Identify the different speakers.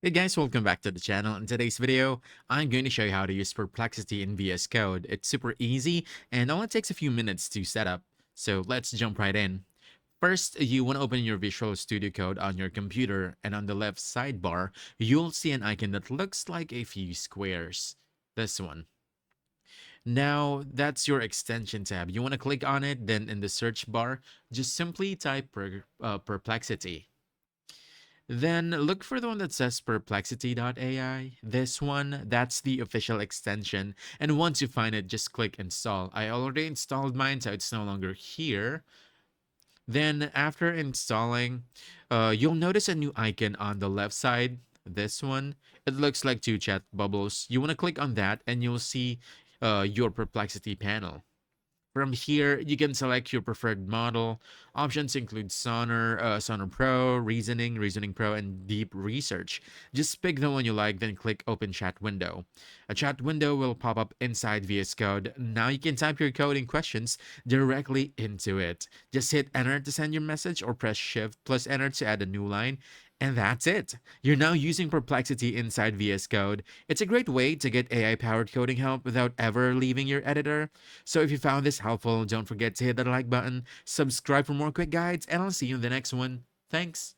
Speaker 1: Hey guys, welcome back to the channel. In today's video, I'm going to show you how to use Perplexity in VS Code. It's super easy and only takes a few minutes to set up. So let's jump right in. First, you want to open your Visual Studio Code on your computer, and on the left sidebar, you'll see an icon that looks like a few squares. This one. Now, that's your extension tab. You want to click on it, then in the search bar, just simply type Perplexity. Then look for the one that says Perplexity AI. This one, that's the official extension. And once you find it, just click install. I already installed mine, so it's no longer here. Then after installing, you'll notice a new icon on the left side. This one, it looks like two chat bubbles. You want to click on that and you'll see your Perplexity panel. From here, you can select your preferred model. Options include Sonar Pro, Reasoning Pro, and Deep Research. Just pick the one you like, then click Open Chat Window. A chat window will pop up inside VS Code. Now you can type your coding questions directly into it. Just hit Enter to send your message or press Shift plus Enter to add a new line. And that's it. You're now using Perplexity inside VS Code. It's a great way to get AI powered coding help without ever leaving your editor. So if you found this helpful, don't forget to hit that like button, subscribe for more quick guides, and I'll see you in the next one. Thanks.